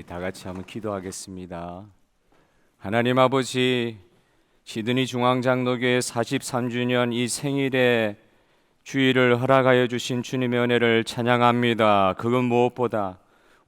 우리 다 같이 한번 기도하겠습니다. 하나님 아버지, 시드니 중앙장로교회 43주년 이 생일에 주일을 허락하여 주신 주님의 은혜를 찬양합니다. 그건 무엇보다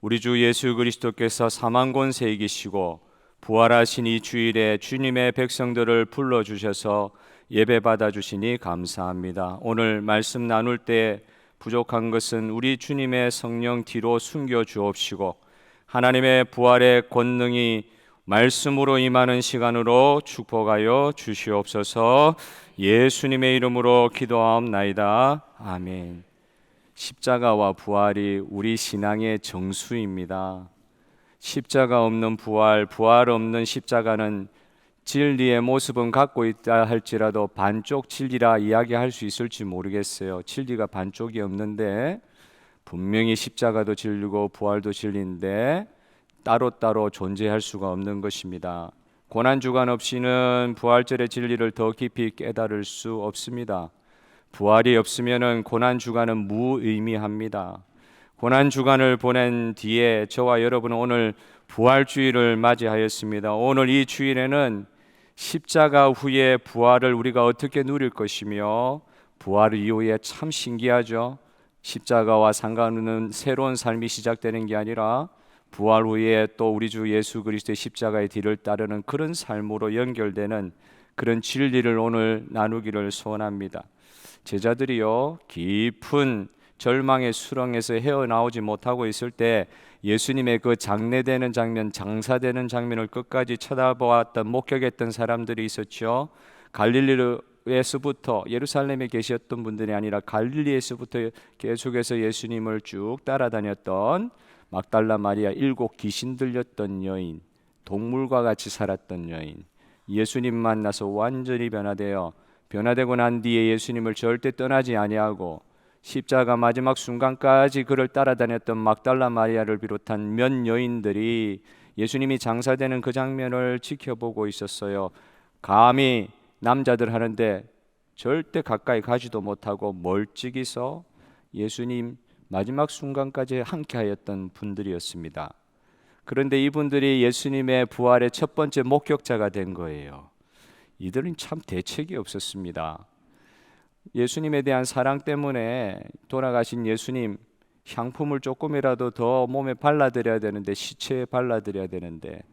우리 주 예수 그리스도께서 사망권세 이기시고 부활하신 이 주일에 주님의 백성들을 불러주셔서 예배받아 주시니 감사합니다. 오늘 말씀 나눌 때 부족한 것은 우리 주님의 성령 뒤로 숨겨 주옵시고 하나님의 부활의 권능이 말씀으로 임하는 시간으로 축복하여 주시옵소서. 예수님의 이름으로 기도하옵나이다. 아멘. 십자가와 부활이 우리 신앙의 정수입니다. 십자가 없는 부활, 부활 없는 십자가는 진리의 모습은 갖고 있다 할지라도 반쪽 진리라 이야기할 수 있을지 모르겠어요. 진리가 반쪽이 없는데 분명히 십자가도 진리고 부활도 진리인데 따로따로 존재할 수가 없는 것입니다. 고난주간 없이는 부활절의 진리를 더 깊이 깨달을 수 없습니다. 부활이 없으면 고난주간은 무의미합니다. 고난주간을 보낸 뒤에 저와 여러분은 오늘 부활주일을 맞이하였습니다. 오늘 이 주일에는 십자가 후에 부활을 우리가 어떻게 누릴 것이며 부활 이후에 참 신기하죠. 십자가와 상관없는 새로운 삶이 시작되는 게 아니라 부활 후에 또 우리 주 예수 그리스도의 십자가의 뒤를 따르는 그런 삶으로 연결되는 그런 진리를 오늘 나누기를 소원합니다. 제자들이요, 깊은 절망의 수렁에서 헤어나오지 못하고 있을 때 예수님의 그 장례되는 장면, 장사되는 장면을 끝까지 쳐다보았던, 목격했던 사람들이 있었죠. 갈릴리에서부터 예루살렘에 계셨던 분들이 아니라 갈릴리에서부터 계속해서 예수님을 쭉 따라다녔던 막달라 마리아, 7 귀신 들렸던 여인, 동물과 같이 살았던 여인, 예수님 만나서 완전히 변화되고 난 뒤에 예수님을 절대 떠나지 아니하고 십자가 마지막 순간까지 그를 따라다녔던 막달라 마리아를 비롯한 몇 여인들이 예수님이 장사되는 그 장면을 지켜보고 있었어요. 감히 남자들 하는데 절대 가까이 가지도 못하고 멀찍이서 예수님 마지막 순간까지 함께하였던 분들이었습니다. 그런데 이분들이 예수님의 부활의 첫 번째 목격자가 된 거예요. 이들은 참 대책이 없었습니다. 예수님에 대한 사랑 때문에 돌아가신 예수님 향품을 조금이라도 더 몸에 발라드려야 되는데, 시체에 발라드려야 되는데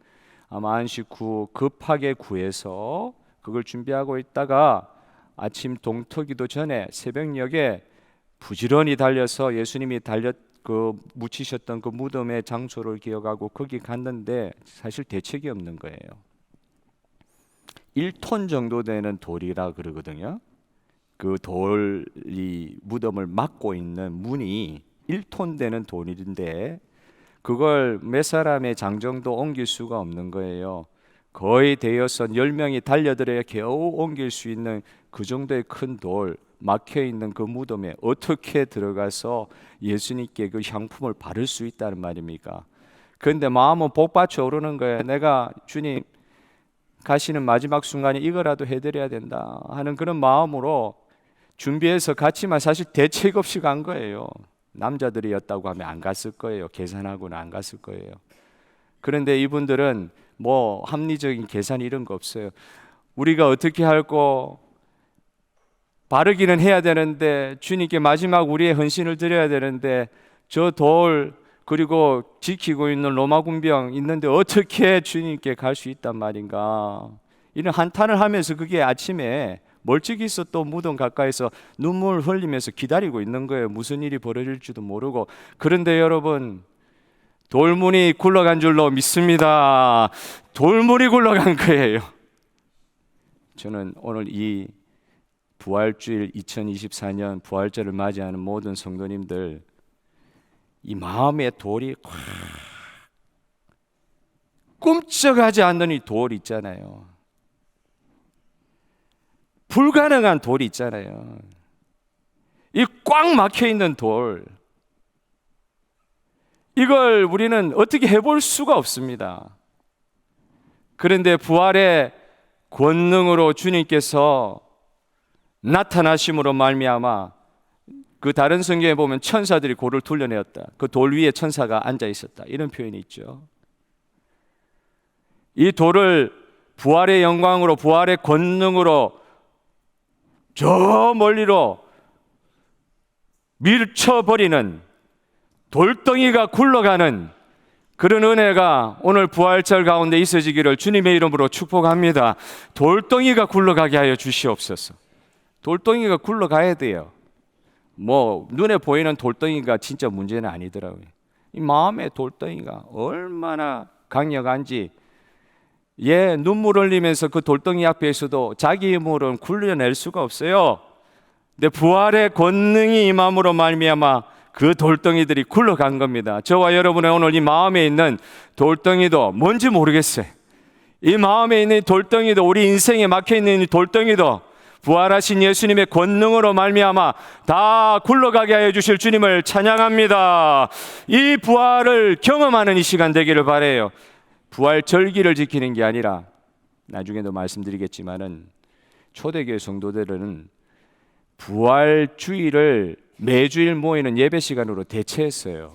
아마 안식 후 급하게 구해서 그걸 준비하고 있다가 아침 동트기도 전에 새벽녘에 부지런히 달려서 예수님이 묻히셨던 그 무덤의 장소를 기억하고 거기 갔는데 사실 대책이 없는 거예요. 1톤 정도 되는 돌이라 그러거든요. 그 돌이 무덤을 막고 있는 문이 1톤 되는 돌인데 그걸 몇 사람의 장정도 옮길 수가 없는 거예요. 거의 대여섯 10명이 달려들어야 겨우 옮길 수 있는 그 정도의 큰 돌, 막혀있는 그 무덤에 어떻게 들어가서 예수님께 그 향품을 바를 수 있다는 말입니까? 그런데 마음은 복받쳐 오르는 거예요. 내가 주님 가시는 마지막 순간에 이거라도 해드려야 된다 하는 그런 마음으로 준비해서 갔지만 사실 대책 없이 간 거예요. 남자들이었다고 하면 안 갔을 거예요. 계산하고는 안 갔을 거예요. 그런데 이분들은 뭐 합리적인 계산 이런 거 없어요. 우리가 어떻게 할고 바르기는 해야 되는데 주님께 마지막 우리의 헌신을 드려야 되는데 저 돌 그리고 지키고 있는 로마 군병 있는데 어떻게 주님께 갈 수 있단 말인가, 이런 한탄을 하면서 그게 아침에 멀찍이서 또 무덤 가까이서 눈물 흘리면서 기다리고 있는 거예요. 무슨 일이 벌어질지도 모르고. 그런데 여러분, 돌문이 굴러간 줄로 믿습니다. 돌문이 굴러간 거예요. 저는 오늘 이 부활주일 2024년 부활절을 맞이하는 모든 성도님들, 이 마음의 돌이 확 꿈쩍하지 않는 이 돌 있잖아요. 불가능한 돌이 있잖아요. 이 꽉 막혀 있는 돌, 이걸 우리는 어떻게 해볼 수가 없습니다. 그런데 부활의 권능으로 주님께서 나타나심으로 말미암아 그 다른 성경에 보면 천사들이 고를 둘러내었다. 그 돌 위에 천사가 앉아 있었다. 이런 표현이 있죠. 이 돌을 부활의 영광으로, 부활의 권능으로 저 멀리로 밀쳐버리는, 돌덩이가 굴러가는 그런 은혜가 오늘 부활절 가운데 있어지기를 주님의 이름으로 축복합니다. 돌덩이가 굴러가게 하여 주시옵소서. 돌덩이가 굴러가야 돼요. 뭐 눈에 보이는 돌덩이가 진짜 문제는 아니더라고요. 이 마음의 돌덩이가 얼마나 강력한지, 눈물 흘리면서 그 돌덩이 앞에서도 자기 힘으로는 굴려낼 수가 없어요. 근데 부활의 권능이 임함으로 말미암아 그 돌덩이들이 굴러간 겁니다. 저와 여러분의 오늘 이 마음에 있는 돌덩이도 뭔지 모르겠어요. 이 마음에 있는 돌덩이도, 우리 인생에 막혀있는 이 돌덩이도 부활하신 예수님의 권능으로 말미암아 다 굴러가게 하여 주실 주님을 찬양합니다. 이 부활을 경험하는 이 시간 되기를 바라요. 부활 절기를 지키는 게 아니라, 나중에도 말씀드리겠지만은 초대교회 성도들은 부활 주일을 매주일 모이는 예배 시간으로 대체했어요.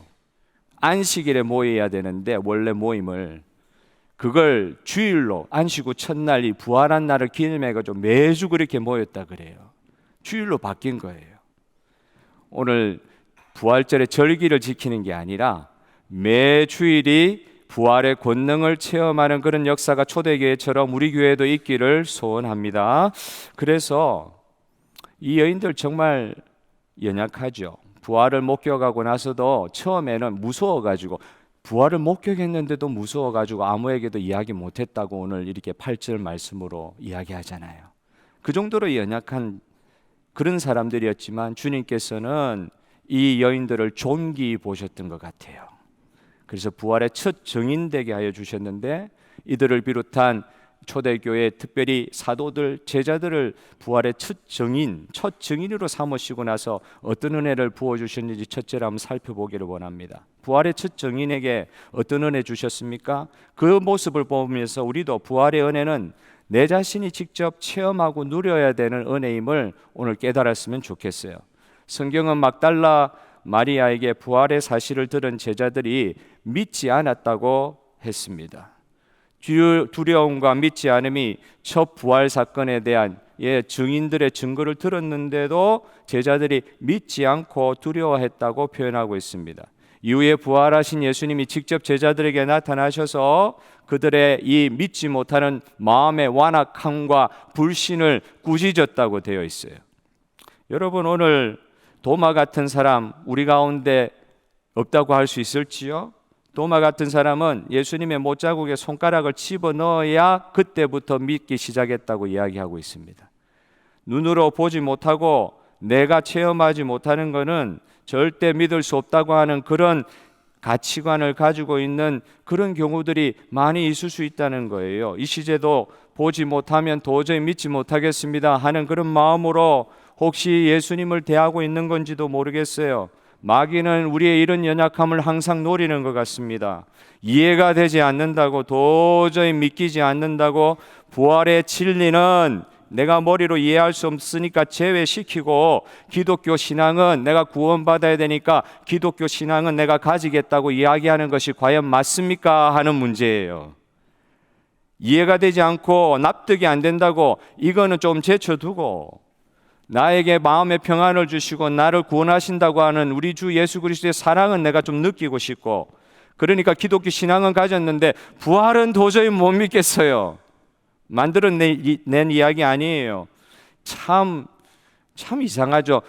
안식일에 모여야 되는데 원래 모임을, 그걸 주일로, 안식 후 첫날 이 부활한 날을 기념해가지고 매주 그렇게 모였다 그래요. 주일로 바뀐 거예요. 오늘 부활절의 절기를 지키는 게 아니라 매주일이 부활의 권능을 체험하는 그런 역사가 초대교회처럼 우리 교회도 있기를 소원합니다. 그래서 이 여인들 정말 연약하죠. 부활을 목격하고 나서도 처음에는 무서워가지고, 부활을 목격했는데도 무서워가지고 아무에게도 이야기 못했다고 오늘 이렇게 8절 말씀으로 이야기하잖아요. 그 정도로 연약한 그런 사람들이었지만 주님께서는 이 여인들을 존귀히 보셨던 것 같아요. 그래서 부활의 첫 증인 되게 하여 주셨는데, 이들을 비롯한 초대교회, 특별히 사도들, 제자들을 부활의 첫 증인으로 삼으시고 나서 어떤 은혜를 부어주셨는지 첫째로 한번 살펴보기를 원합니다. 부활의 첫 증인에게 어떤 은혜 주셨습니까? 그 모습을 보면서 우리도 부활의 은혜는 내 자신이 직접 체험하고 누려야 되는 은혜임을 오늘 깨달았으면 좋겠어요. 성경은 막달라 마리아에게 부활의 사실을 들은 제자들이 믿지 않았다고 했습니다. 두려움과 믿지 않음이 첫 부활 사건에 대한 증인들의 증거를 들었는데도 제자들이 믿지 않고 두려워했다고 표현하고 있습니다. 이후에 부활하신 예수님이 직접 제자들에게 나타나셔서 그들의 이 믿지 못하는 마음의 완악함과 불신을 꾸짖었다고 되어 있어요. 여러분, 오늘 도마 같은 사람 우리 가운데 없다고 할 수 있을지요? 도마 같은 사람은 예수님의 못자국에 손가락을 집어넣어야 그때부터 믿기 시작했다고 이야기하고 있습니다. 눈으로 보지 못하고 내가 체험하지 못하는 것은 절대 믿을 수 없다고 하는 그런 가치관을 가지고 있는 그런 경우들이 많이 있을 수 있다는 거예요. 이 시제도 보지 못하면 도저히 믿지 못하겠습니다 하는 그런 마음으로 혹시 예수님을 대하고 있는 건지도 모르겠어요. 마귀는 우리의 이런 연약함을 항상 노리는 것 같습니다. 이해가 되지 않는다고, 도저히 믿기지 않는다고 부활의 진리는 내가 머리로 이해할 수 없으니까 제외시키고, 기독교 신앙은 내가 구원받아야 되니까 기독교 신앙은 내가 가지겠다고 이야기하는 것이 과연 맞습니까 하는 문제예요. 이해가 되지 않고 납득이 안 된다고 이거는 좀 제쳐두고, 나에게 마음의 평안을 주시고 나를 구원하신다고 하는 우리 주 예수 그리스도의 사랑은 내가 좀 느끼고 싶고, 그러니까 기독교 신앙은 가졌는데 부활은 도저히 못 믿겠어요. 만들어낸 이야기 아니에요. 참 이상하죠.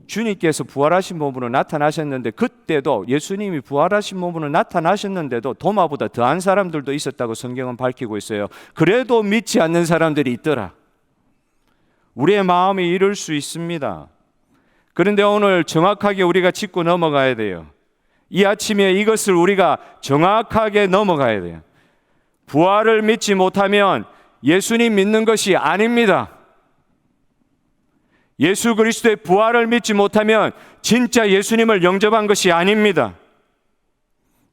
주님께서 부활하신 몸으로 나타나셨는데, 그때도 예수님이 부활하신 몸으로 나타나셨는데도 도마보다 더한 사람들도 있었다고 성경은 밝히고 있어요. 그래도 믿지 않는 사람들이 있더라. 우리의 마음이 이럴 수 있습니다. 그런데 오늘 정확하게 우리가 짚고 넘어가야 돼요. 이 아침에 이것을 우리가 정확하게 넘어가야 돼요. 부활을 믿지 못하면 예수님 믿는 것이 아닙니다. 예수 그리스도의 부활을 믿지 못하면 진짜 예수님을 영접한 것이 아닙니다.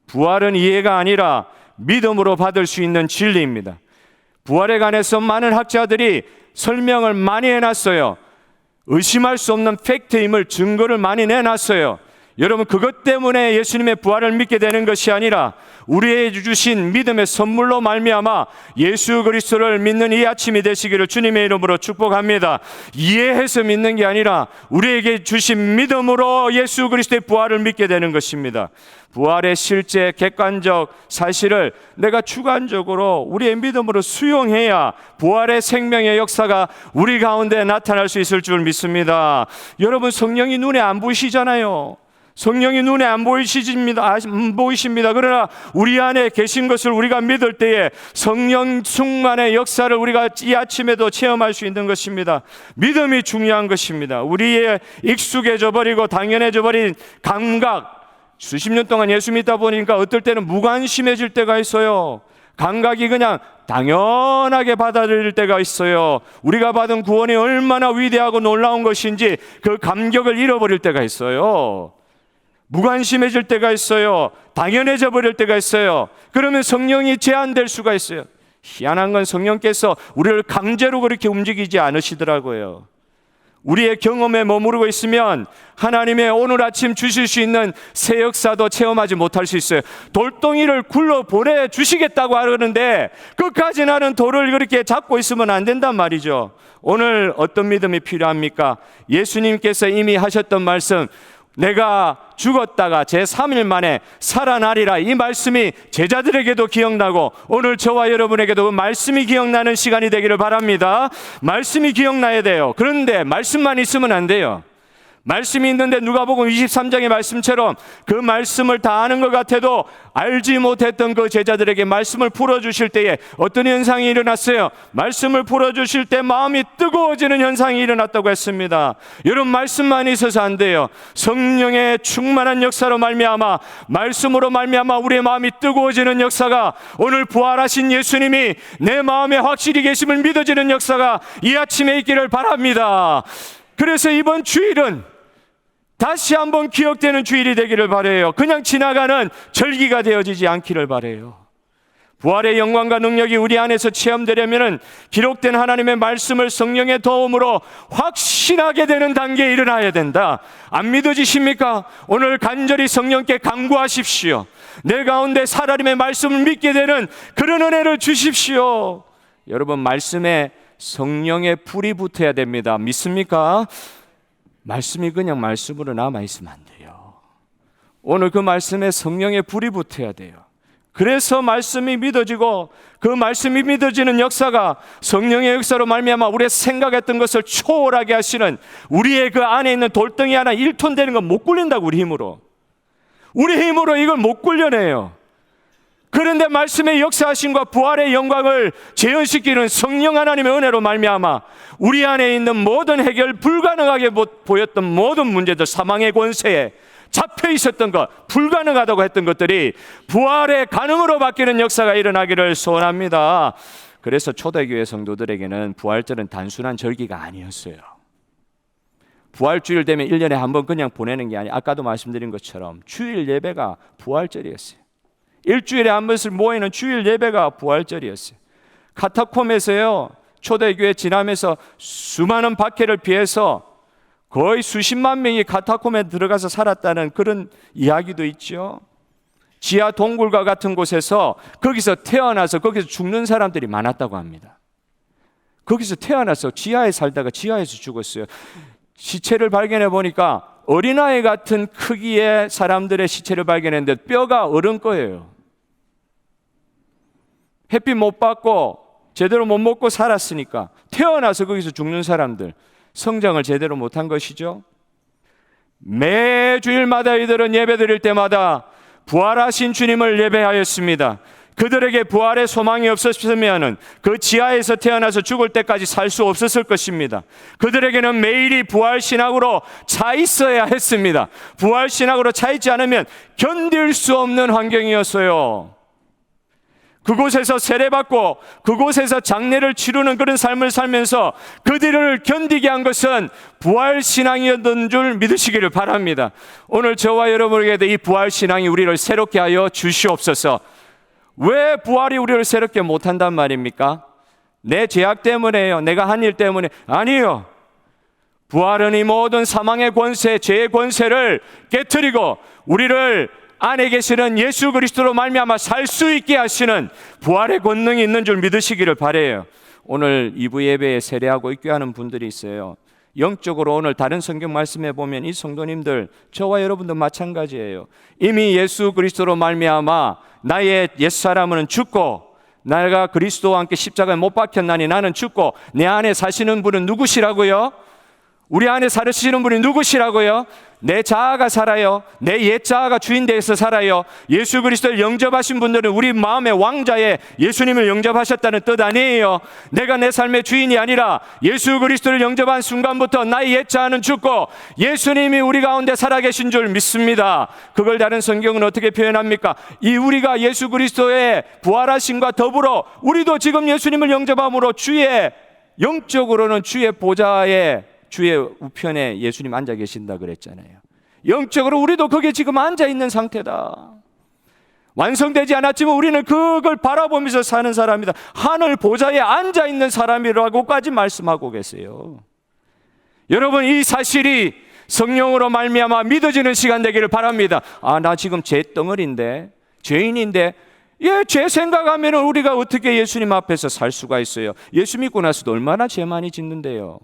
부활은 이해가 아니라 믿음으로 받을 수 있는 진리입니다. 부활에 관해서 많은 학자들이 설명을 많이 해놨어요. 의심할 수 없는 팩트임을 증거를 많이 내놨어요. 여러분, 그것 때문에 예수님의 부활을 믿게 되는 것이 아니라 우리에게 주신 믿음의 선물로 말미암아 예수 그리스도를 믿는 이 아침이 되시기를 주님의 이름으로 축복합니다. 이해해서 믿는 게 아니라 우리에게 주신 믿음으로 예수 그리스도의 부활을 믿게 되는 것입니다. 부활의 실제 객관적 사실을 내가 주관적으로 우리의 믿음으로 수용해야 부활의 생명의 역사가 우리 가운데 나타날 수 있을 줄 믿습니다. 여러분, 성령이 눈에 안 보이시잖아요. 성령이 눈에 안 보이십니다. 그러나 우리 안에 계신 것을 우리가 믿을 때에 성령 충만의 역사를 우리가 이 아침에도 체험할 수 있는 것입니다. 믿음이 중요한 것입니다. 우리의 익숙해져 버리고 당연해져 버린 감각, 수십 년 동안 예수 믿다 보니까 어떨 때는 무관심해질 때가 있어요. 감각이 그냥 당연하게 받아들일 때가 있어요. 우리가 받은 구원이 얼마나 위대하고 놀라운 것인지 그 감격을 잃어버릴 때가 있어요. 무관심해질 때가 있어요. 당연해져 버릴 때가 있어요. 그러면 성령이 제한될 수가 있어요. 희한한 건 성령께서 우리를 강제로 그렇게 움직이지 않으시더라고요. 우리의 경험에 머무르고 있으면 하나님의 오늘 아침 주실 수 있는 새 역사도 체험하지 못할 수 있어요. 돌덩이를 굴러 보내주시겠다고 하는데 끝까지 나는 돌을 그렇게 잡고 있으면 안 된단 말이죠. 오늘 어떤 믿음이 필요합니까? 예수님께서 이미 하셨던 말씀, 내가 죽었다가 제3일 만에 살아나리라, 이 말씀이 제자들에게도 기억나고 오늘 저와 여러분에게도 그 말씀이 기억나는 시간이 되기를 바랍니다. 말씀이 기억나야 돼요. 그런데 말씀만 있으면 안 돼요. 말씀이 있는데 누가복음 23장의 말씀처럼 그 말씀을 다 아는 것 같아도 알지 못했던 그 제자들에게 말씀을 풀어주실 때에 어떤 현상이 일어났어요? 말씀을 풀어주실 때 마음이 뜨거워지는 현상이 일어났다고 했습니다. 여러분, 말씀만 있어서 안 돼요. 성령의 충만한 역사로 말미암아, 말씀으로 말미암아 우리의 마음이 뜨거워지는 역사가, 오늘 부활하신 예수님이 내 마음에 확실히 계심을 믿어지는 역사가 이 아침에 있기를 바랍니다. 그래서 이번 주일은 다시 한번 기억되는 주일이 되기를 바라요. 그냥 지나가는 절기가 되어지지 않기를 바라요. 부활의 영광과 능력이 우리 안에서 체험되려면 기록된 하나님의 말씀을 성령의 도움으로 확신하게 되는 단계에 일어나야 된다. 안 믿어지십니까? 오늘 간절히 성령께 간구하십시오. 내 가운데 하나님의 말씀을 믿게 되는 그런 은혜를 주십시오. 여러분, 말씀에 성령의 불이 붙어야 됩니다. 믿습니까? 말씀이 그냥 말씀으로 남아있으면 안 돼요. 오늘 그 말씀에 성령의 불이 붙어야 돼요. 그래서 말씀이 믿어지고 그 말씀이 믿어지는 역사가 성령의 역사로 말미암아 우리의 생각했던 것을 초월하게 하시는, 우리의 그 안에 있는 돌덩이 하나 1톤 되는 건 못 굴린다고. 우리 힘으로 이걸 못 굴려내요. 그런데 말씀의 역사하심과 부활의 영광을 재현시키는 성령 하나님의 은혜로 말미암아 우리 안에 있는 모든 해결 불가능하게 보였던 모든 문제들, 사망의 권세에 잡혀 있었던 것, 불가능하다고 했던 것들이 부활의 가능으로 바뀌는 역사가 일어나기를 소원합니다. 그래서 초대교회 성도들에게는 부활절은 단순한 절기가 아니었어요. 부활주일 되면 1년에 한 번 그냥 보내는 게 아니라 아까도 말씀드린 것처럼 주일 예배가 부활절이었어요. 일주일에 한 번씩 모이는 주일 예배가 부활절이었어요. 카타콤에서요, 초대교회 지나면서 수많은 박해를 피해서 거의 수십만 명이 카타콤에 들어가서 살았다는 그런 이야기도 있죠. 지하 동굴과 같은 곳에서 거기서 태어나서 거기서 죽는 사람들이 많았다고 합니다. 거기서 태어나서 지하에 살다가 지하에서 죽었어요. 시체를 발견해 보니까 어린아이 같은 크기의 사람들의 시체를 발견했는데 뼈가 어른 거예요. 햇빛 못 받고 제대로 못 먹고 살았으니까 태어나서 거기서 죽는 사람들, 성장을 제대로 못한 것이죠. 매 주일마다 이들은 예배 드릴 때마다 부활하신 주님을 예배하였습니다. 그들에게 부활의 소망이 없었으면 그 지하에서 태어나서 죽을 때까지 살 수 없었을 것입니다. 그들에게는 매일이 부활신학으로 차 있어야 했습니다. 부활신학으로 차 있지 않으면 견딜 수 없는 환경이었어요. 그곳에서 세례받고 그곳에서 장례를 치르는 그런 삶을 살면서 그들을 견디게 한 것은 부활신앙이었던 줄 믿으시기를 바랍니다. 오늘 저와 여러분에게도 이 부활신앙이 우리를 새롭게 하여 주시옵소서. 왜 부활이 우리를 새롭게 못한단 말입니까? 내 죄악 때문에요? 내가 한 일 때문에? 아니요. 부활은 이 모든 사망의 권세, 죄의 권세를 깨트리고 우리를 안에 계시는 예수 그리스도로 말미암아 살 수 있게 하시는 부활의 권능이 있는 줄 믿으시기를 바라요. 오늘 2부 예배에 세례하고 입교하는 분들이 있어요. 영적으로 오늘 다른 성경 말씀에 보면 이 성도님들, 저와 여러분도 마찬가지예요. 이미 예수 그리스도로 말미암아 나의 옛사람은 죽고 내가 그리스도와 함께 십자가에 못 박혔나니 나는 죽고 내 안에 사시는 분은 누구시라고요? 우리 안에 사시는 분이 누구시라고요? 내 자아가 살아요. 내 옛 자아가 주인 되어서 살아요. 예수 그리스도를 영접하신 분들은 우리 마음의 왕자에 예수님을 영접하셨다는 뜻 아니에요. 내가 내 삶의 주인이 아니라 예수 그리스도를 영접한 순간부터 나의 옛 자아는 죽고 예수님이 우리 가운데 살아계신 줄 믿습니다. 그걸 다른 성경은 어떻게 표현합니까? 이 우리가 예수 그리스도의 부활하심과 더불어 우리도 지금 예수님을 영접함으로 주의 영적으로는 주의 보좌에 주의 우편에 예수님 앉아 계신다 그랬잖아요. 영적으로 우리도 거기에 지금 앉아 있는 상태다. 완성되지 않았지만 우리는 그걸 바라보면서 사는 사람이다. 하늘 보좌에 앉아 있는 사람이라고까지 말씀하고 계세요. 여러분, 이 사실이 성령으로 말미암아 믿어지는 시간 되기를 바랍니다. 아, 나 지금 죄덩어리인데, 죄인인데, 죄 생각하면 우리가 어떻게 예수님 앞에서 살 수가 있어요? 예수 믿고 나서도 얼마나 죄 많이 짓는데요.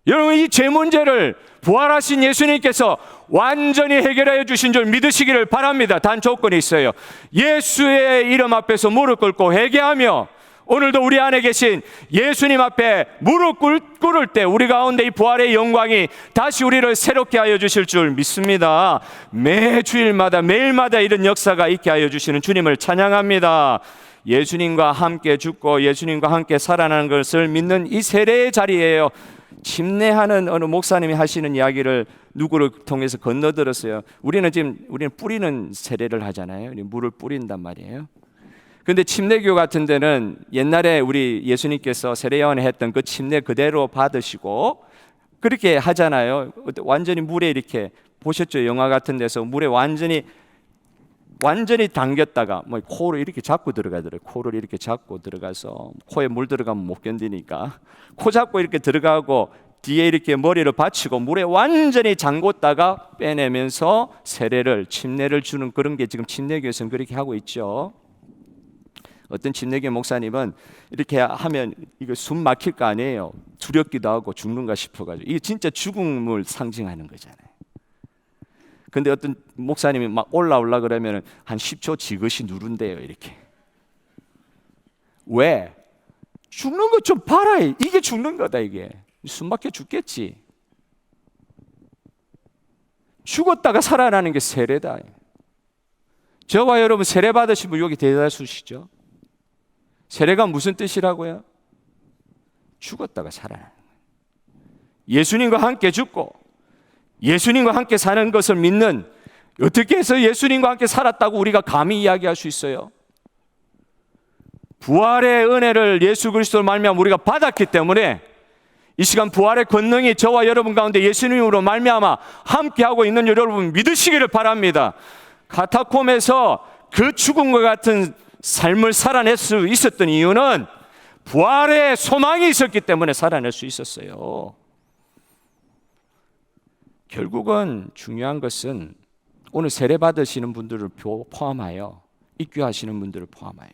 여러분, 이 죄 문제를 부활하신 예수님께서 완전히 해결하여 주신 줄 믿으시기를 바랍니다. 단 조건이 있어요. 예수의 이름 앞에서 무릎 꿇고 회개하며 오늘도 우리 안에 계신 예수님 앞에 무릎 꿇을 때 우리 가운데 이 부활의 영광이 다시 우리를 새롭게 하여 주실 줄 믿습니다. 매 주일마다 매일마다 이런 역사가 있게 하여 주시는 주님을 찬양합니다. 예수님과 함께 죽고 예수님과 함께 살아나는 것을 믿는 이 세례의 자리예요. 침례하는 어느 목사님이 하시는 이야기를 누구를 통해서 건너들었어요. 우리는 뿌리는 세례를 하잖아요. 물을 뿌린단 말이에요. 근데 침례교 같은 데는 옛날에 우리 예수님께서 세례요한에 했던 그 침례 그대로 받으시고 그렇게 하잖아요. 완전히 물에 이렇게 보셨죠? 영화 같은 데서 물에 완전히 당겼다가 코를 이렇게 잡고 들어가더라고요. 코를 이렇게 잡고 들어가서 코에 물 들어가면 못 견디니까 코 잡고 이렇게 들어가고 뒤에 이렇게 머리를 받치고 물에 완전히 잠궜다가 빼내면서 침례를 주는 그런 게 지금 침례교에서는 그렇게 하고 있죠. 어떤 침례교 목사님은 이렇게 하면 이거 숨 막힐 거 아니에요. 두렵기도 하고 죽는가 싶어가지고 이게 진짜 죽음을 상징하는 거잖아요. 근데 어떤 목사님이 막 올라오려 그러면 한 10초 지그시 누른대요. 이렇게. 왜? 죽는 거 좀 봐라. 이게 죽는 거다. 이게 숨 막혀 죽겠지. 죽었다가 살아나는 게 세례다. 저와 여러분 세례 받으신 분 여기 대다수시죠? 세례가 무슨 뜻이라고요? 죽었다가 살아나는 거예요. 예수님과 함께 죽고 예수님과 함께 사는 것을 믿는, 어떻게 해서 예수님과 함께 살았다고 우리가 감히 이야기할 수 있어요? 부활의 은혜를 예수 그리스도로 말미암아 우리가 받았기 때문에 이 시간 부활의 권능이 저와 여러분 가운데 예수님으로 말미암아 함께하고 있는 여러분 믿으시기를 바랍니다. 카타콤에서 그 죽음과 같은 삶을 살아낼 수 있었던 이유는 부활의 소망이 있었기 때문에 살아낼 수 있었어요. 결국은 중요한 것은 오늘 세례 받으시는 분들을 포함하여 입교하시는 분들을 포함하여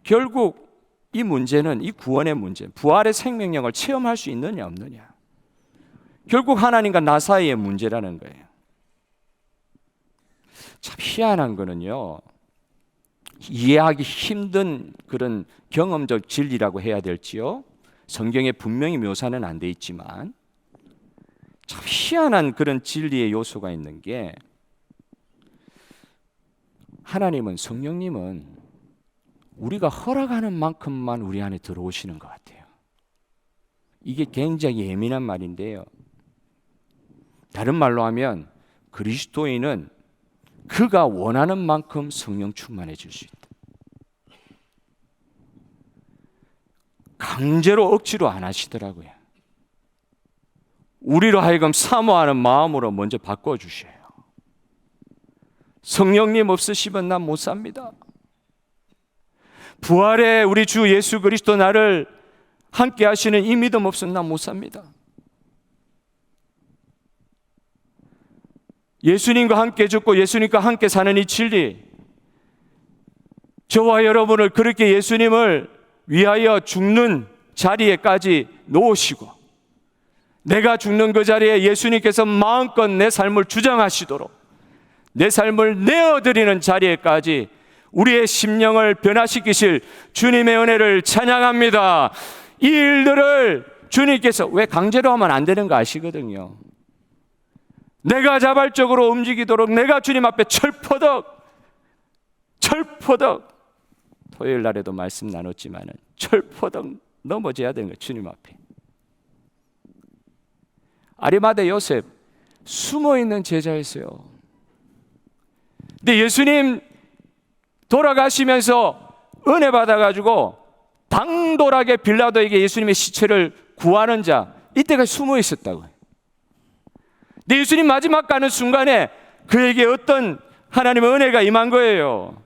결국 이 문제는, 이 구원의 문제, 부활의 생명력을 체험할 수 있느냐 없느냐, 결국 하나님과 나 사이의 문제라는 거예요. 참 희한한 거는요, 이해하기 힘든 그런 경험적 진리라고 해야 될지요, 성경에 분명히 묘사는 안 돼 있지만 참 희한한 그런 진리의 요소가 있는 게, 하나님은, 성령님은 우리가 허락하는 만큼만 우리 안에 들어오시는 것 같아요. 이게 굉장히 예민한 말인데요, 다른 말로 하면 그리스도인은 그가 원하는 만큼 성령 충만해질 수 있다. 강제로 억지로 안 하시더라고요. 우리로 하여금 사모하는 마음으로 먼저 바꿔주셔요. 성령님 없으시면 난 못 삽니다. 부활의 우리 주 예수 그리스도 나를 함께 하시는 이 믿음 없으면 난 못 삽니다. 예수님과 함께 죽고 예수님과 함께 사는 이 진리, 저와 여러분을 그렇게 예수님을 위하여 죽는 자리에까지 놓으시고 내가 죽는 그 자리에 예수님께서 마음껏 내 삶을 주장하시도록 내 삶을 내어드리는 자리에까지 우리의 심령을 변화시키실 주님의 은혜를 찬양합니다. 이 일들을 주님께서 왜 강제로 하면 안 되는 거 아시거든요. 내가 자발적으로 움직이도록 내가 주님 앞에 철포덕 토요일 날에도 말씀 나눴지만 철포덕 넘어져야 되는 거예요. 주님 앞에. 아리마대 요셉 숨어있는 제자였어요. 근데 예수님 돌아가시면서 은혜 받아가지고 당돌하게 빌라도에게 예수님의 시체를 구하는 자, 이때가 숨어 있었다고요. 근데 예수님 마지막 가는 순간에 그에게 어떤 하나님의 은혜가 임한 거예요.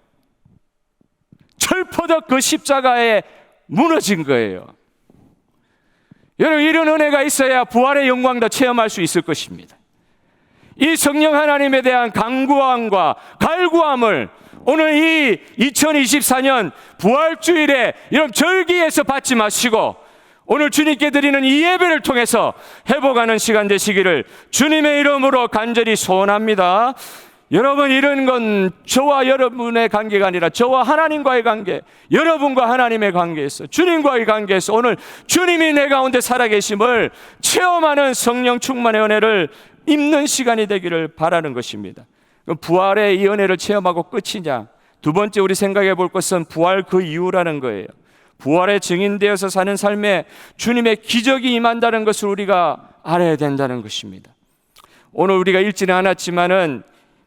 철포덕 그 십자가에 무너진 거예요. 여러분, 이런 은혜가 있어야 부활의 영광도 체험할 수 있을 것입니다. 이 성령 하나님에 대한 간구함과 갈구함을 오늘 이 2024년 부활주일에 이런 절기에서 받지 마시고 오늘 주님께 드리는 이 예배를 통해서 회복하는 시간 되시기를 주님의 이름으로 간절히 소원합니다. 여러분, 이런 건 저와 여러분의 관계가 아니라 저와 하나님과의 관계, 여러분과 하나님의 관계에서, 주님과의 관계에서 오늘 주님이 내 가운데 살아계심을 체험하는 성령 충만의 은혜를 입는 시간이 되기를 바라는 것입니다. 부활의 이 은혜를 체험하고 끝이냐? 두 번째 우리 생각해 볼 것은 부활 그 이유라는 거예요. 부활의 증인되어서 사는 삶에 주님의 기적이 임한다는 것을 우리가 알아야 된다는 것입니다. 오늘 우리가 읽지는 않았지만은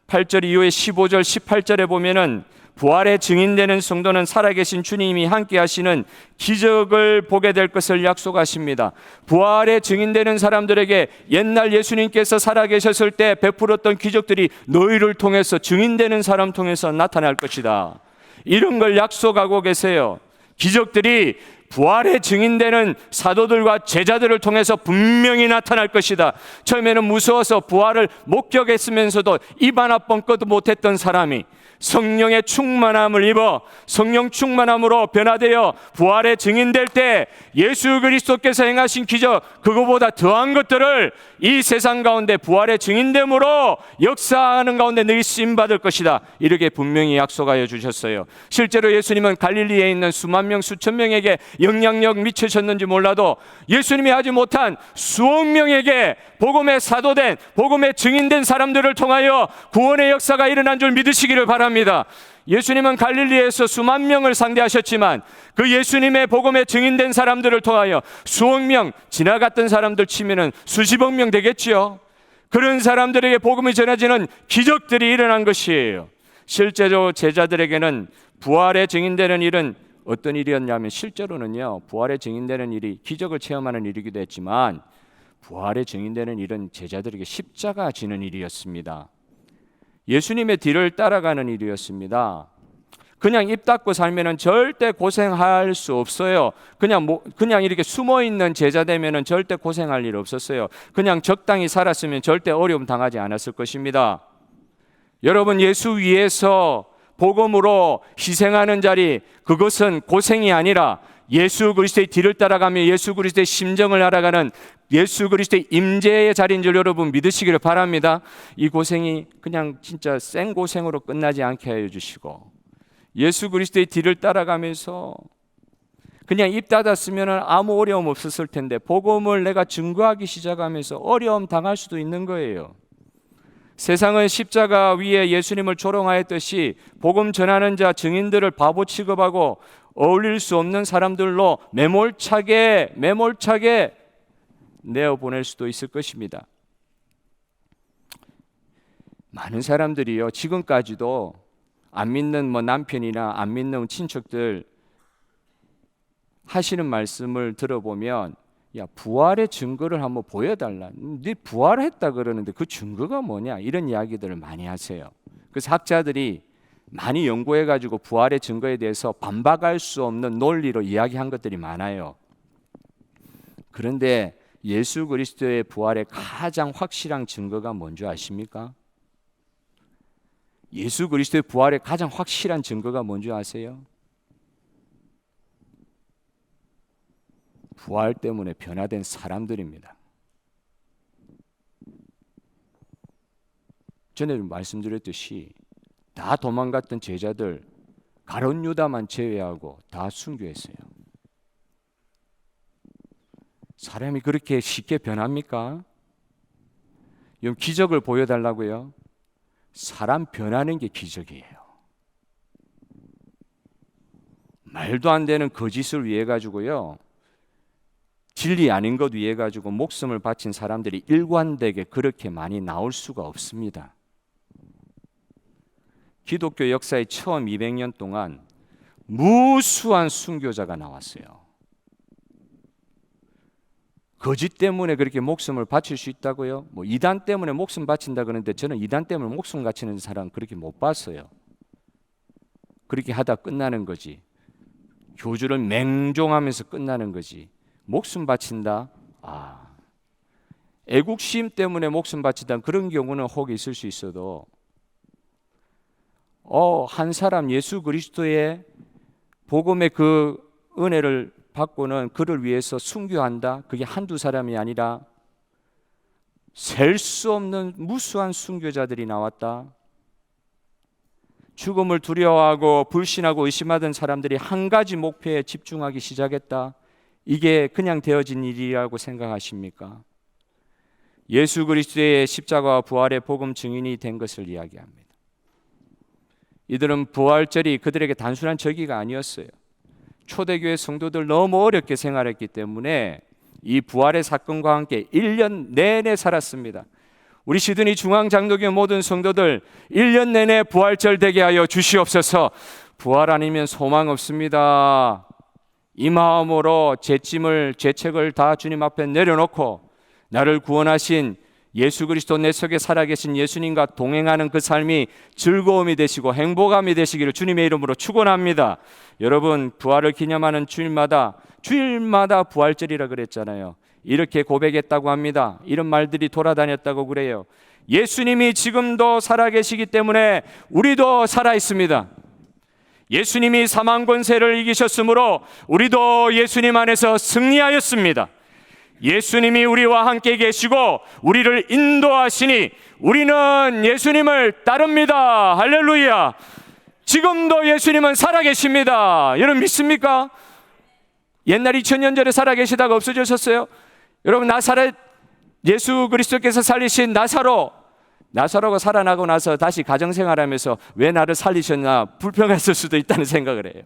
8절 이후에 15절 18절에 보면은 부활의 증인되는 성도는 살아계신 주님이 함께 하시는 기적을 보게 될 것을 약속하십니다. 부활의 증인되는 사람들에게 옛날 예수님께서 살아계셨을 때 베풀었던 기적들이 너희를 통해서 증인되는 사람 통해서 나타날 것이다. 이런 걸 약속하고 계세요. 기적들이 부활의 증인되는 사도들과 제자들을 통해서 분명히 나타날 것이다. 처음에는 무서워서 부활을 목격했으면서도 입 하나 뻥끗도 못했던 사람이 성령의 충만함을 입어 성령 충만함으로 변화되어 부활의 증인될 때 예수 그리스도께서 행하신 기적, 그거보다 더한 것들을 이 세상 가운데 부활의 증인됨으로 역사하는 가운데 너희 쓰임받을 것이다. 이렇게 분명히 약속하여 주셨어요. 실제로 예수님은 갈릴리에 있는 수만 명 수천 명에게 영향력 미치셨는지 몰라도 예수님이 하지 못한 수억 명에게 복음의 사도된, 복음의 증인된 사람들을 통하여 구원의 역사가 일어난 줄 믿으시기를 바랍니다. 예수님은 갈릴리에서 수만 명을 상대하셨지만 그 예수님의 복음에 증인된 사람들을 통하여 수억 명, 지나갔던 사람들 치면은 수십억 명 되겠지요. 그런 사람들에게 복음이 전해지는 기적들이 일어난 것이에요. 실제로 제자들에게는 부활에 증인되는 일은 어떤 일이었냐면, 실제로는요, 부활에 증인되는 일이 기적을 체험하는 일이기도 했지만 부활에 증인되는 일은 제자들에게 십자가 지는 일이었습니다. 예수님의 뒤를 따라가는 일이었습니다. 그냥 입 닫고 살면은 절대 고생할 수 없어요. 그냥 이렇게 숨어 있는 제자 되면은 절대 고생할 일 없었어요. 그냥 적당히 살았으면 절대 어려움 당하지 않았을 것입니다. 여러분, 예수 위에서 복음으로 희생하는 자리, 그것은 고생이 아니라 예수 그리스도의 뒤를 따라가며 예수 그리스도의 심정을 알아가는 예수 그리스도의 임재의 자리인 줄 여러분 믿으시기를 바랍니다. 이 고생이 그냥 진짜 생고생으로 끝나지 않게 하여 주시고 예수 그리스도의 뒤를 따라가면서 그냥 입 닫았으면 아무 어려움 없었을 텐데 복음을 내가 증거하기 시작하면서 어려움 당할 수도 있는 거예요. 세상은 십자가 위에 예수님을 조롱하였듯이 복음 전하는 자 증인들을 바보 취급하고 어울릴 수 없는 사람들로 매몰차게 내어보낼 수도 있을 것입니다. 많은 사람들이요, 지금까지도 안 믿는 남편이나 안 믿는 친척들 하시는 말씀을 들어보면, 야, 부활의 증거를 한번 보여달라. 네 부활했다 그러는데 그 증거가 뭐냐? 이런 이야기들을 많이 하세요. 그래서 학자들이 많이 연구해가지고 부활의 증거에 대해서 반박할 수 없는 논리로 이야기한 것들이 많아요. 그런데 예수 그리스도의 부활의 가장 확실한 증거가 뭔지 아십니까? 예수 그리스도의 부활의 가장 확실한 증거가 뭔지 아세요? 부활 때문에 변화된 사람들입니다. 전에 말씀드렸듯이 다 도망갔던 제자들 가룟 유다만 제외하고 다 순교했어요. 사람이 그렇게 쉽게 변합니까? 이 기적을 보여달라고요? 사람 변하는 게 기적이에요. 말도 안 되는 거짓을 위해 가지고요, 진리 아닌 것 위해 가지고 목숨을 바친 사람들이 일관되게 그렇게 많이 나올 수가 없습니다. 기독교 역사의 처음 200년 동안 무수한 순교자가 나왔어요. 거짓 때문에 그렇게 목숨을 바칠 수 있다고요? 뭐 이단 때문에 목숨 바친다 그러는데 저는 이단 때문에 목숨 바치는 사람 그렇게 못 봤어요. 그렇게 하다 끝나는 거지. 교주를 맹종하면서 끝나는 거지. 목숨 바친다? 애국심 때문에 목숨 바친다, 그런 경우는 혹 있을 수 있어도 한 사람 예수 그리스도의 복음의 그 은혜를 받고는 그를 위해서 순교한다, 그게 한두 사람이 아니라 셀 수 없는 무수한 순교자들이 나왔다. 죽음을 두려워하고 불신하고 의심하던 사람들이 한 가지 목표에 집중하기 시작했다. 이게 그냥 되어진 일이라고 생각하십니까? 예수 그리스도의 십자가와 부활의 복음 증인이 된 것을 이야기합니다. 이들은 부활절이 그들에게 단순한 절기가 아니었어요. 초대교회 성도들 너무 어렵게 생활했기 때문에 이 부활의 사건과 함께 1년 내내 살았습니다. 우리 시드니 중앙장로교 모든 성도들 1년 내내 부활절 되게 하여 주시옵소서. 부활 아니면 소망 없습니다. 이 마음으로 죄책을 다 주님 앞에 내려놓고 나를 구원하신 예수 그리스도 내 속에 살아계신 예수님과 동행하는 그 삶이 즐거움이 되시고 행복함이 되시기를 주님의 이름으로 축원합니다. 여러분, 부활을 기념하는 주일마다 부활절이라 그랬잖아요. 이렇게 고백했다고 합니다. 이런 말들이 돌아다녔다고 그래요. 예수님이 지금도 살아계시기 때문에 우리도 살아있습니다. 예수님이 사망 권세를 이기셨으므로 우리도 예수님 안에서 승리하였습니다. 예수님이 우리와 함께 계시고 우리를 인도하시니 우리는 예수님을 따릅니다. 할렐루야. 지금도 예수님은 살아계십니다. 여러분 믿습니까? 옛날 2000년 전에 살아계시다가 없어지셨어요? 여러분, 예수 그리스도께서 살리신 나사로가 살아나고 나서 다시 가정생활하면서 왜 나를 살리셨나 불평했을 수도 있다는 생각을 해요.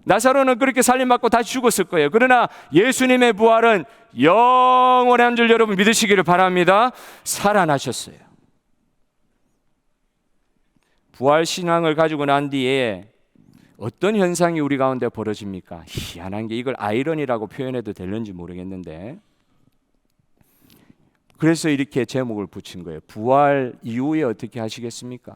나사로는 그렇게 살림받고 다시 죽었을 거예요. 그러나 예수님의 부활은 영원한 줄 여러분 믿으시기를 바랍니다. 살아나셨어요. 부활 신앙을 가지고 난 뒤에 어떤 현상이 우리 가운데 벌어집니까? 희한한 게, 이걸 아이러니라고 표현해도 되는지 모르겠는데, 그래서 이렇게 제목을 붙인 거예요. 부활 이후에 어떻게 하시겠습니까?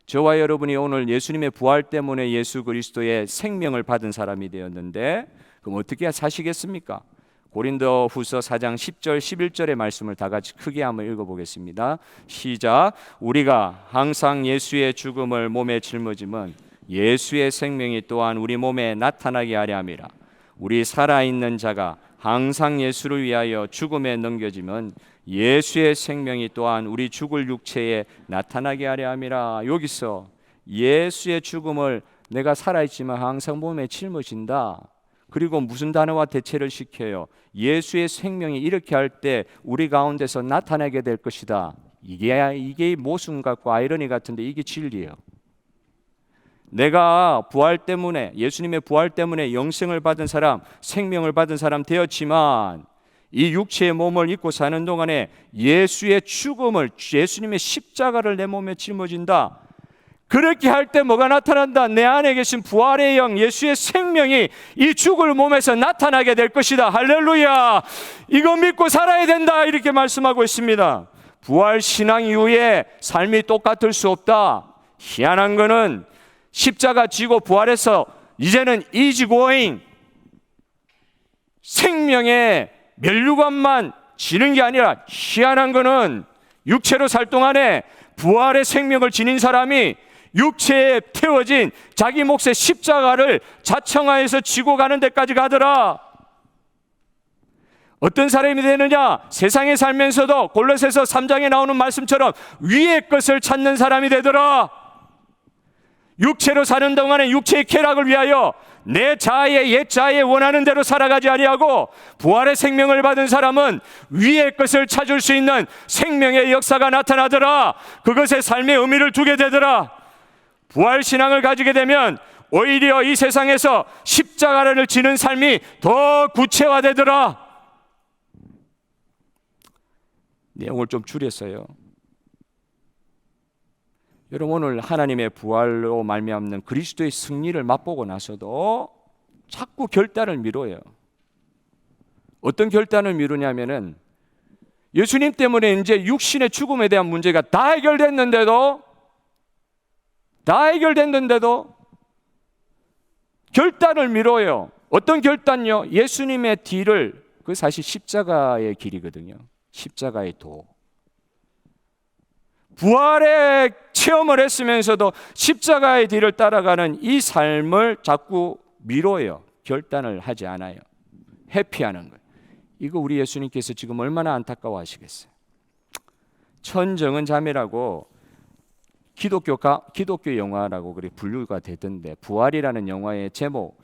저와 여러분이 오늘 예수님의 부활 때문에 예수 그리스도의 생명을 받은 사람이 되었는데, 그럼 어떻게 사시겠습니까? 고린도 후서 4장 10절 11절의 말씀을 다 같이 크게 한번 읽어보겠습니다. 시작. 우리가 항상 예수의 죽음을 몸에 짊어짐은 예수의 생명이 또한 우리 몸에 나타나게 하려 함이라. 우리 살아있는 자가 항상 예수를 위하여 죽음에 넘겨짐은 예수의 생명이 또한 우리 죽을 육체에 나타나게 하려 함이라. 여기서 예수의 죽음을 내가 살아있지만 항상 몸에 짊어진다. 그리고 무슨 단어와 대체를 시켜요? 예수의 생명이 이렇게 할 때 우리 가운데서 나타나게 될 것이다. 이게 모순 같고 아이러니 같은데 이게 진리예요. 내가 부활 때문에, 예수님의 부활 때문에 영생을 받은 사람, 생명을 받은 사람 되었지만 이 육체의 몸을 입고 사는 동안에 예수의 죽음을, 예수님의 십자가를 내 몸에 짊어진다. 그렇게 할 때 뭐가 나타난다? 내 안에 계신 부활의 영, 예수의 생명이 이 죽을 몸에서 나타나게 될 것이다. 할렐루야. 이거 믿고 살아야 된다. 이렇게 말씀하고 있습니다. 부활 신앙 이후에 삶이 똑같을 수 없다. 희한한 거는 십자가 지고 부활해서 이제는 이지고잉 생명의 면류관만 지는 게 아니라, 희한한 거는 육체로 살 동안에 부활의 생명을 지닌 사람이 육체에 태워진 자기 몫의 십자가를 자청하여서 지고 가는 데까지 가더라. 어떤 사람이 되느냐? 세상에 살면서도 골로새서 3장에 나오는 말씀처럼 위의 것을 찾는 사람이 되더라. 육체로 사는 동안에 육체의 쾌락을 위하여 내 자아의 옛 자아에 원하는 대로 살아가지 아니하고 부활의 생명을 받은 사람은 위의 것을 찾을 수 있는 생명의 역사가 나타나더라. 그것에 삶의 의미를 두게 되더라. 부활 신앙을 가지게 되면 오히려 이 세상에서 십자가를 지는 삶이 더 구체화되더라. 내용을 좀 줄였어요. 여러분, 오늘 하나님의 부활로 말미암는 그리스도의 승리를 맛보고 나서도 자꾸 결단을 미뤄요. 어떤 결단을 미루냐면은 예수님 때문에 이제 육신의 죽음에 대한 문제가 다 해결됐는데도 결단을 미뤄요. 어떤 결단요? 예수님의 뒤를, 그 사실 십자가의 길이거든요. 십자가의 도. 부활의 체험을 했으면서도 십자가의 뒤를 따라가는 이 삶을 자꾸 미뤄요. 결단을 하지 않아요. 회피하는 거예요. 이거 우리 예수님께서 지금 얼마나 안타까워 하시겠어요. 천정은 자매라고 기독교 영화라고 그렇게 분류가 되던데, 부활이라는 영화의 제목,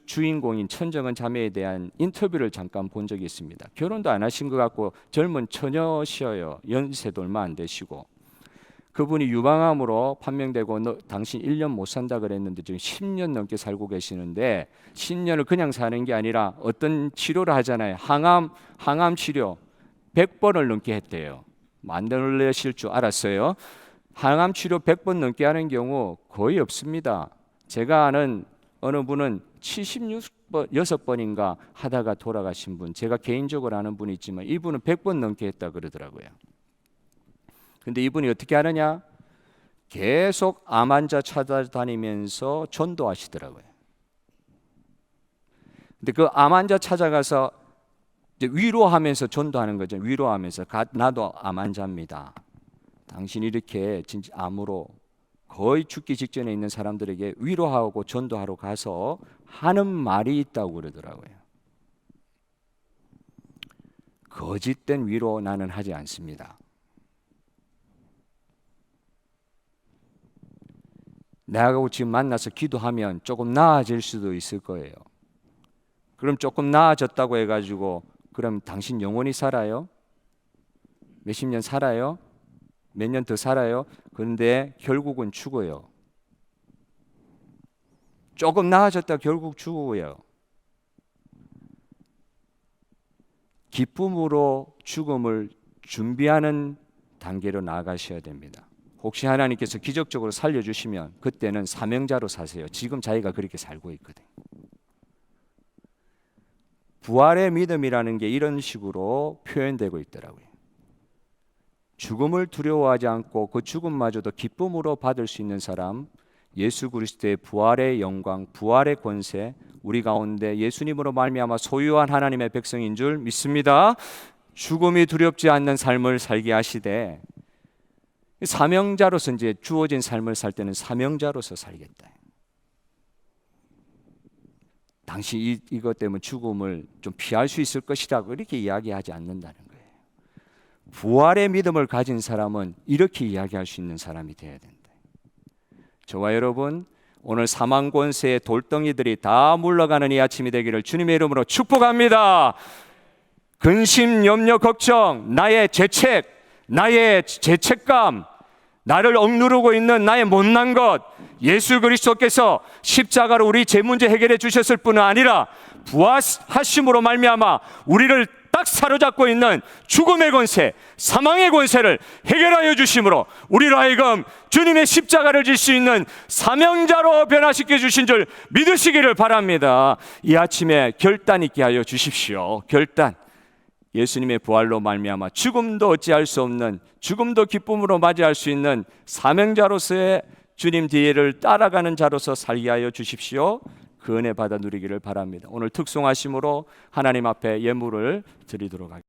주인공인 천정은 자매에 대한 인터뷰를 잠깐 본 적이 있습니다. 결혼도 안 하신 것 같고 젊은 처녀시어요. 연세도 얼마 안 되시고. 그분이 유방암으로 판명되고 당신 1년 못 산다 그랬는데 지금 10년 넘게 살고 계시는데, 10년을 그냥 사는 게 아니라 어떤 치료를 하잖아요. 항암 치료 100번을 넘게 했대요. 안 놀라실 줄 알았어요. 항암 치료 100번 넘게 하는 경우 거의 없습니다. 제가 아는 어느 분은 76번인가 하다가 돌아가신 분, 제가 개인적으로 아는 분이 있지만 이분은 100번 넘게 했다 그러더라고요. 근데 이분이 어떻게 하느냐? 계속 암 환자 찾아다니면서 전도하시더라고요. 근데 그 암 환자 찾아가서 이제 위로하면서 전도하는 거죠. 위로하면서 나도 암 환자입니다. 당신이 이렇게 진짜 암으로 거의 죽기 직전에 있는 사람들에게 위로하고 전도하러 가서 하는 말이 있다고 그러더라고요. 거짓된 위로 나는 하지 않습니다. 나하고 지금 만나서 기도하면 조금 나아질 수도 있을 거예요. 그럼 조금 나아졌다고 해가지고 그럼 당신 영원히 살아요? 몇십 년 살아요? 몇 년 더 살아요? 그런데 결국은 죽어요. 조금 나아졌다 결국 죽어요. 기쁨으로 죽음을 준비하는 단계로 나아가셔야 됩니다. 혹시 하나님께서 기적적으로 살려주시면 그때는 사명자로 사세요. 지금 자기가 그렇게 살고 있거든요. 부활의 믿음이라는 게 이런 식으로 표현되고 있더라고요. 죽음을 두려워하지 않고 그 죽음마저도 기쁨으로 받을 수 있는 사람, 예수 그리스도의 부활의 영광, 부활의 권세, 우리 가운데 예수님으로 말미암아 소유한 하나님의 백성인 줄 믿습니다. 죽음이 두렵지 않는 삶을 살게 하시되, 사명자로서 이제 주어진 삶을 살 때는 사명자로서 살겠다. 당시 이것 때문에 죽음을 좀 피할 수 있을 것이라고 이렇게 이야기하지 않는다는 거예요. 부활의 믿음을 가진 사람은 이렇게 이야기할 수 있는 사람이 되어야 된다. 저와 여러분, 오늘 사망 권세의 돌덩이들이 다 물러가는 이 아침이 되기를 주님의 이름으로 축복합니다. 근심, 염려, 걱정, 나의 죄책, 나의 죄책감, 나를 억누르고 있는 나의 못난 것, 예수 그리스도께서 십자가로 우리 죄 문제 해결해 주셨을 뿐 아니라 부활하심으로 말미암아 우리를 딱 사로잡고 있는 죽음의 권세, 사망의 권세를 해결하여 주심으로 우리로 하여금 주님의 십자가를 질 수 있는 사명자로 변화시켜 주신 줄 믿으시기를 바랍니다. 이 아침에 결단 있게 하여 주십시오. 결단. 예수님의 부활로 말미암아 죽음도 어찌할 수 없는, 죽음도 기쁨으로 맞이할 수 있는 사명자로서의 주님 뒤를 따라가는 자로서 살게 하여 주십시오. 그 은혜 받아 누리기를 바랍니다. 오늘 특송하심으로 하나님 앞에 예물을 드리도록 하겠습니다.